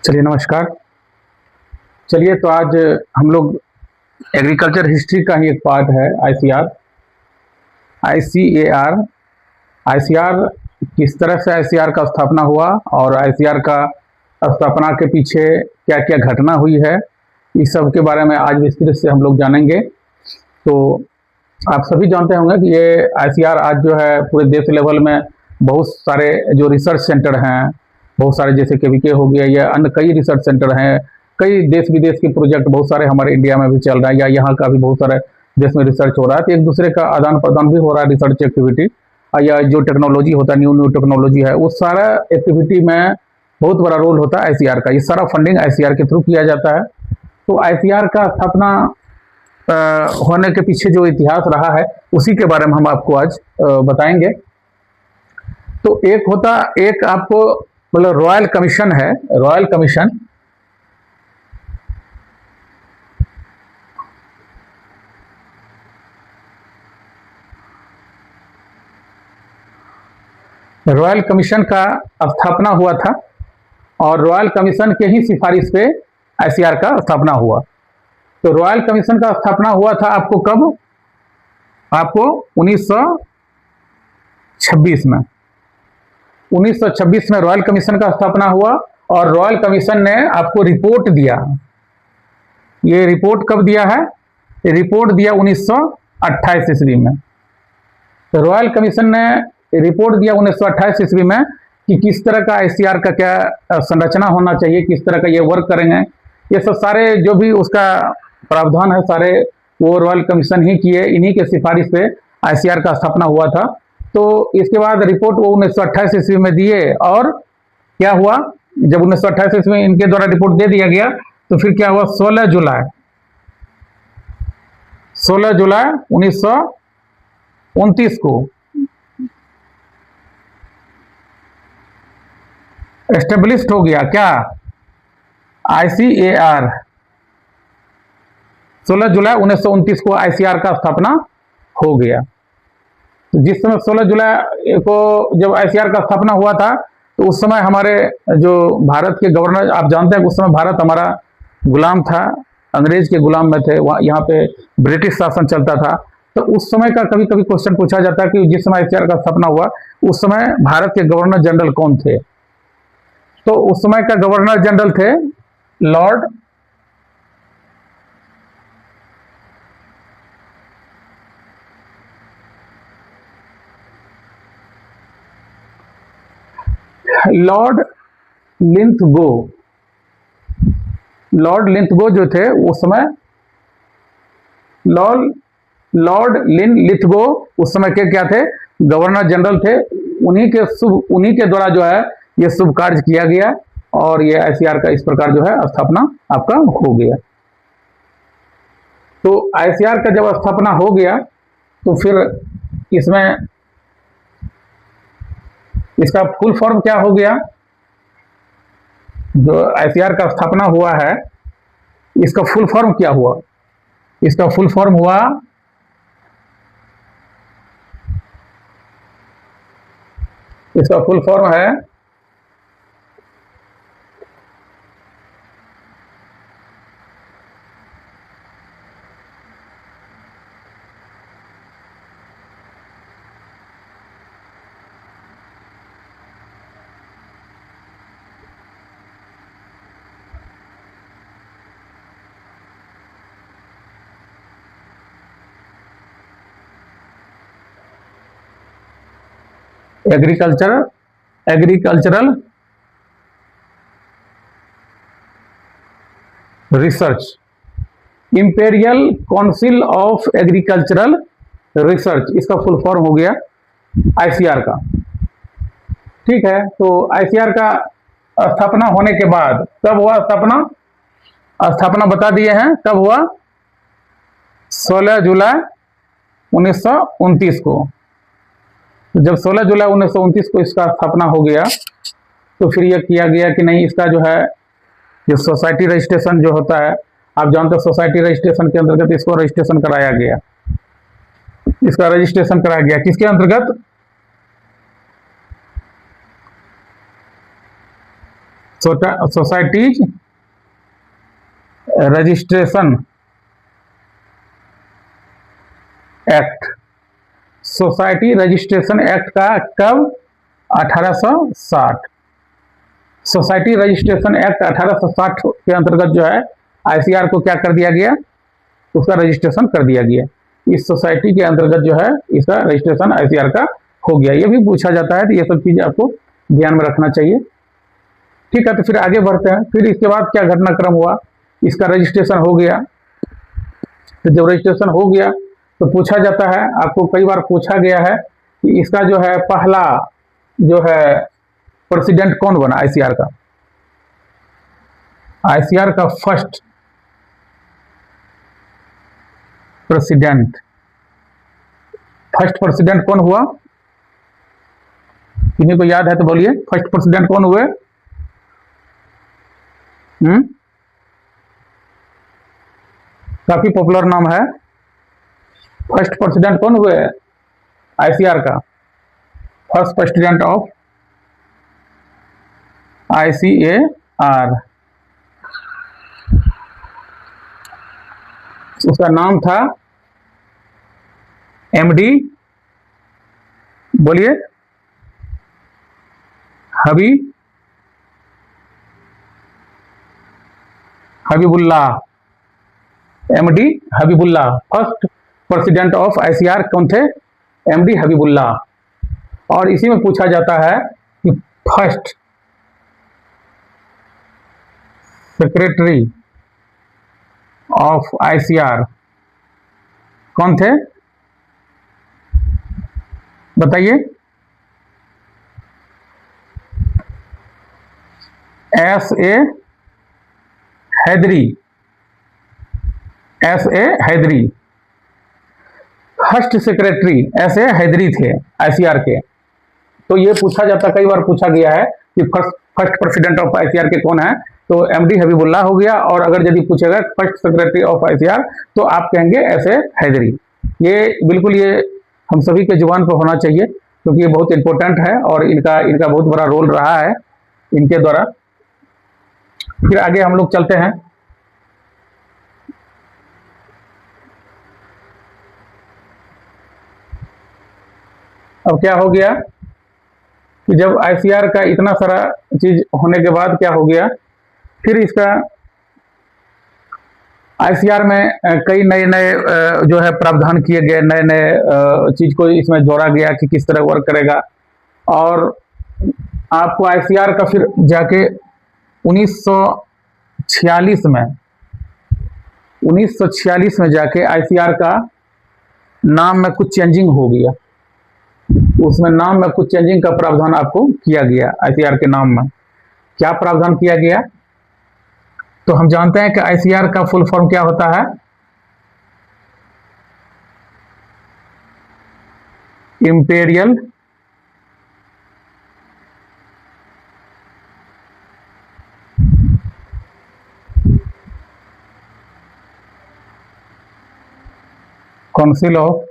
चलिए नमस्कार। चलिए तो आज हम लोग एग्रीकल्चर हिस्ट्री का ही एक पार्ट है आईसीआर आईसीएआर आईसीआर किस तरह से आईसीआर का स्थापना हुआ और आईसीआर का स्थापना के पीछे क्या क्या घटना हुई है, इस सब के बारे में आज विस्तृत से हम लोग जानेंगे। तो आप सभी जानते होंगे कि ये आईसीआर आज जो है पूरे देश लेवल में बहुत सारे जो रिसर्च सेंटर हैं, बहुत सारे जैसे केवीके हो गया या अन्य कई रिसर्च सेंटर हैं, कई देश विदेश के प्रोजेक्ट बहुत सारे हमारे इंडिया में भी चल रहा है या यहाँ का भी बहुत सारे देश में रिसर्च हो रहा है। तो एक दूसरे का आदान प्रदान भी हो रहा है रिसर्च एक्टिविटी, या जो टेक्नोलॉजी होता है न्यू टेक्नोलॉजी है उस सारा एक्टिविटी में बहुत बड़ा रोल होता है आईसीआर का। ये सारा फंडिंग आईसीआर के थ्रू किया जाता है। तो आईसीआर का स्थापना होने के पीछे जो इतिहास रहा है उसी के बारे में हम आपको आज बताएंगे। तो एक आपको मतलब रॉयल कमीशन है, रॉयल कमीशन रॉयल कमीशन का स्थापना हुआ था और रॉयल कमीशन के ही सिफारिश पे आईसीआर का स्थापना हुआ। तो रॉयल कमीशन का स्थापना हुआ था आपको कब? आपको 1926 में 1926 में रॉयल कमीशन का स्थापना हुआ और रॉयल कमीशन ने आपको रिपोर्ट दिया। ये रिपोर्ट कब दिया है? ये रिपोर्ट दिया 1928 ईस्वी में। तो रॉयल कमीशन ने रिपोर्ट दिया 1928 ईस्वी में कि किस तरह का आईसीआर का क्या संरचना होना चाहिए, किस तरह का ये वर्क करेंगे। ये सब सारे जो भी उसका प्रावधान है सारे वो रॉयल कमीशन ही किए, इन्हीं के सिफारिश पे आईसीआर का स्थापना हुआ था। तो इसके बाद रिपोर्ट वो 1928 ईस्वी में दिए और क्या हुआ, जब 1928 ईस्वी में इनके द्वारा रिपोर्ट दे दिया गया तो फिर क्या हुआ, 16 जुलाई 1929 को एस्टेब्लिश्ड हो गया क्या, आईसीएआर। 16 जुलाई 1929 को आईसीआर का स्थापना हो गया। जिस समय 16 जुलाई को जब आईसीआर का स्थापना हुआ था तो उस समय हमारे जो भारत के गवर्नर, आप जानते हैं उस समय भारत हमारा गुलाम था, अंग्रेज के गुलाम में थे, यहाँ पे ब्रिटिश शासन चलता था। तो उस समय का कभी कभी क्वेश्चन पूछा जाता है कि जिस समय आईसीआर का स्थापना हुआ उस समय भारत के गवर्नर जनरल कौन थे? तो उस समय का गवर्नर जनरल थे लॉर्ड लिंथगो। लॉर्ड लिंथगो जो थे उस समय, लॉर्ड लिंथगो उस समय के क्या थे, गवर्नर जनरल थे। उन्हीं के द्वारा जो है ये शुभ कार्य किया गया और ये आईसीआर का इस प्रकार जो है स्थापना आपका हो गया। तो आईसीआर का जब स्थापना हो गया तो फिर इसमें इसका फुल फॉर्म क्या हो गया, जो आईसीआर का स्थापना हुआ है इसका फुल फॉर्म क्या हुआ? इसका फुल फॉर्म हुआ इसका फुल फॉर्म है agricultural research, imperial council of agricultural research, इसका फुल फॉर्म हो गया आईसीआर का। ठीक है, तो आईसीआर का स्थापना होने के बाद कब हुआ स्थापना? स्थापना बता दिए हैं कब हुआ, 16 जुलाई 1929 को। जब 16 जुलाई 1929 को इसका स्थापना हो गया तो फिर यह किया गया कि नहीं, इसका जो है ये सोसाइटी रजिस्ट्रेशन जो होता है, आप जानते हो सोसाइटी रजिस्ट्रेशन के अंतर्गत इसको रजिस्ट्रेशन कराया गया। इसका रजिस्ट्रेशन कराया गया किसके अंतर्गत? Societies registration act, society registration act का कब? 1860। सोसाइटी रजिस्ट्रेशन एक्ट 1860 के अंतर्गत जो है आईसीआर को क्या कर दिया गया? उसका रजिस्ट्रेशन कर दिया गया। इस सोसाइटी के अंतर्गत जो है इसका रजिस्ट्रेशन आईसीआर का हो गया। ये भी पूछा जाता है, तो ये सब चीजें आपको ध्यान में रखना चाहिए। ठीक है, तो फिर आगे बढ़ते हैं। फिर इसके बाद क्या घटनाक्रम हुआ? इसका रजिस्ट्रेशन हो गया। तो जब रजिस्ट्रेशन हो गया तो पूछा जाता है, आपको कई बार पूछा गया है कि इसका जो है पहला जो है प्रेसिडेंट कौन बना आईसीआर का? आईसीआर का फर्स्ट प्रेसिडेंट कौन हुआ? किन्हीं को याद है तो बोलिए, फर्स्ट प्रेसिडेंट कौन हुए? काफी पॉपुलर नाम है। फर्स्ट प्रेसिडेंट कौन हुए आईसीआर का? फर्स्ट प्रेसिडेंट ऑफ आईसीएआर, उसका नाम था एमडी, बोलिए, Habibullah, MD Habibullah. First president of ICR कौन थे? एमडी हबीबुल्लाह। और इसी में पूछा जाता है कि फर्स्ट सेक्रेटरी ऑफ आईसीआर कौन थे? बताइए। S A. Hydari, S A. Hydari first secretary S A. Hydari थे आईसीआर के। तो ये पूछा जाता, कई बार पूछा गया है कि फर्स्ट प्रेसिडेंट ऑफ आईसीआर के कौन है? तो एमडी हबीबुल्लाह हो गया। और अगर यदि पूछेगा फर्स्ट सेक्रेटरी ऑफ आईसीआर तो आप कहेंगे एस.ए. हैदरी। ये बिल्कुल ये हम सभी के जुबान पर होना चाहिए, क्योंकि ये बहुत इंपॉर्टेंट है और इनका बहुत बड़ा रोल रहा है इनके द्वारा। फिर आगे हम लोग चलते हैं। अब क्या हो गया कि जब आईसीआर का इतना सारा चीज होने के बाद क्या हो गया, फिर इसका आईसीआर में कई नए नए जो है प्रावधान किए गए, नए नए चीज को इसमें जोड़ा गया कि किस तरह वर्क करेगा। और आपको आईसीआर का फिर जाके 1946 में जाके आईसीआर का नाम में कुछ चेंजिंग हो गया। उसमें नाम में कुछ चेंजिंग का प्रावधान आपको किया गया। आईसीआर के नाम में क्या प्रावधान किया गया? तो हम जानते हैं कि आईसीआर का फुल फॉर्म क्या होता है? Imperial council of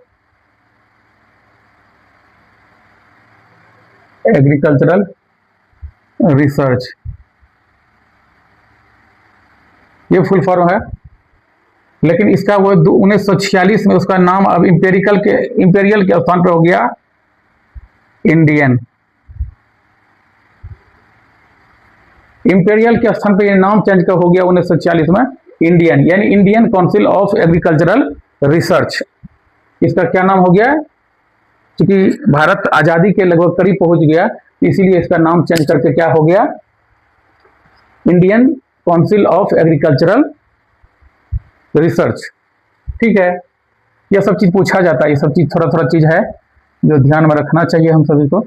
agricultural research, ये फुल फॉर्म है। लेकिन इसका वो 1946 में उसका नाम अब इंपेरियल के स्थान पर हो गया इंडियन। इंपेरियल के स्थान पर ये नाम चेंज कर हो गया 1946 में इंडियन, यानी Indian council of agricultural research. इसका क्या नाम हो गया? क्योंकि भारत आजादी के लगभग करीब पहुंच गया, इसीलिए इसका नाम चेंज करके क्या हो गया? Indian council of agricultural research. ठीक है, यह सब चीज पूछा जाता है। ये सब चीज थोड़ा थोड़ा चीज है जो ध्यान में रखना चाहिए हम सभी को।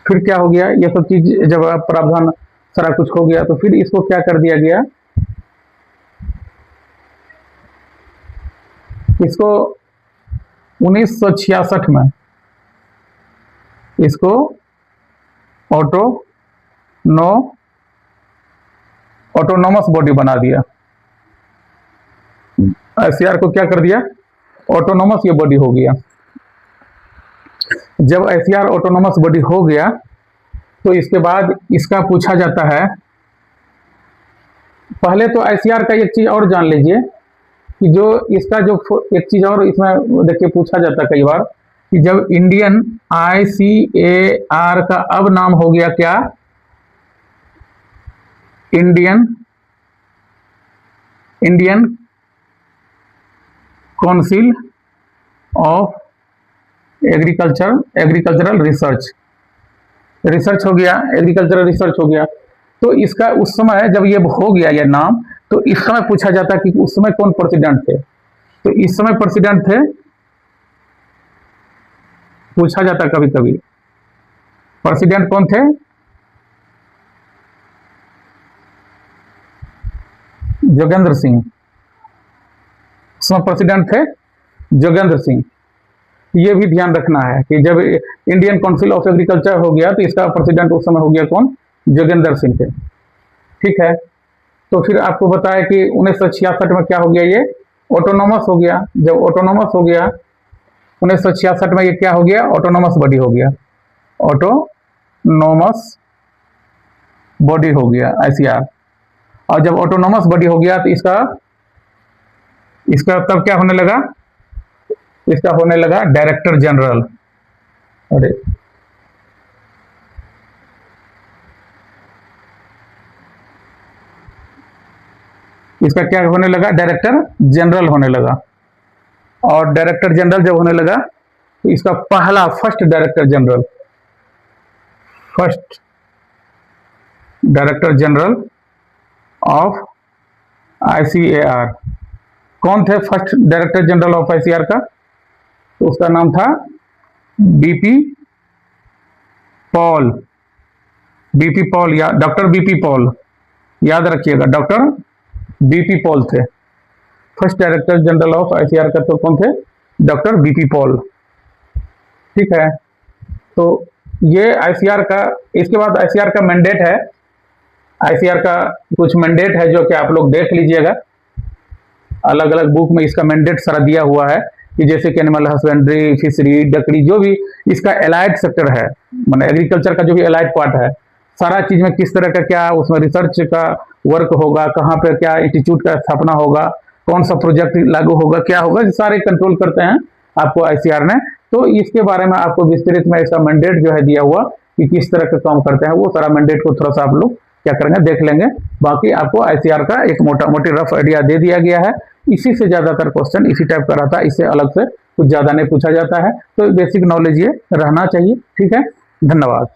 फिर क्या हो गया? ये सब चीज जब प्रावधान सारा कुछ हो गया तो फिर इसको क्या कर दिया गया? इसको 1966 में इसको ऑटोनोमस बॉडी बना दिया। आईसीआर को क्या कर दिया? ऑटोनोमस ये बॉडी हो गया। जब आईसीआर ऑटोनोमस बॉडी हो गया तो इसके बाद इसका पूछा जाता है, पहले तो आईसीआर का एक चीज और जान लीजिए कि जो इसका जो एक चीज और इसमें देखिए पूछा जाता है कई बार कि जब इंडियन आईसीएआर का अब नाम हो गया क्या, Indian council of agricultural research हो गया, एग्रीकल्चरल रिसर्च हो गया। तो इसका उस समय जब ये हो गया ये नाम, तो इस समय पूछा जाता कि उस समय कौन प्रेसिडेंट थे। तो इस समय प्रेसिडेंट थे, पूछा जाता कभी कभी प्रेसिडेंट कौन थे, जोगेंद्र सिंह। उस समय प्रेसिडेंट थे जोगेंद्र सिंह। ये भी ध्यान रखना है कि जब इंडियन काउंसिल ऑफ एग्रीकल्चर हो गया तो इसका प्रेसिडेंट उस समय हो गया कौन, जोगेंद्र सिंह थे। ठीक है, तो फिर आपको बताया कि 1966 में क्या हो गया, ये ऑटोनोमस हो गया। जब ऑटोनोमस हो गया 1966 में ये क्या हो गया, ऑटोनोमस बॉडी हो गया, ऑटोनोमस बॉडी हो गया आईसीआर। और जब ऑटोनोमस बॉडी हो गया तो इसका तब क्या होने लगा, इसका होने लगा डायरेक्टर जनरल। अरे इसका क्या होने लगा, डायरेक्टर जनरल होने लगा। और डायरेक्टर जनरल जब होने लगा तो इसका first director general of ICAR कौन थे, first director general of ICR का, तो उसका नाम था बीपी पॉल या डॉक्टर बीपी पॉल, याद रखिएगा, डॉक्टर बीपी पॉल थे first director general of ICR का। तो कौन थे, डॉक्टर बीपी पॉल। ठीक है, तो ये आईसीआर का, इसके बाद आईसीआर का मैंडेट है, आईसीआर का कुछ मैंडेट है जो कि आप लोग देख लीजिएगा, अलग अलग बुक में इसका मैंडेट सारा दिया हुआ है कि जैसे कि एनिमल हस्बेंड्री, फिशरी, डकरी, जो भी इसका एलाइड सेक्टर है, माने एग्रीकल्चर का जो भी एलाइड पार्ट है, सारा चीज में किस तरह का क्या उसमें रिसर्च का वर्क होगा, कहाँ पे क्या इंस्टीट्यूट का स्थापना होगा, कौन सा प्रोजेक्ट लागू होगा, क्या होगा, सारे कंट्रोल करते हैं आपको आईसीआर ने। तो इसके बारे में आपको विस्तृत में इसका मैंडेट जो है दिया हुआ कि किस तरह का काम करते हैं, वो सारा मैंडेट को थोड़ा सा आप लोग क्या करेंगे, देख लेंगे। बाकी आपको आईसीआर का एक मोटा मोटी रफ आइडिया दे दिया गया है। इसी से ज्यादातर क्वेश्चन इसी टाइप का रहता है, इससे अलग से कुछ ज्यादा नहीं पूछा जाता है। तो बेसिक नॉलेज ये रहना चाहिए। ठीक है, धन्यवाद।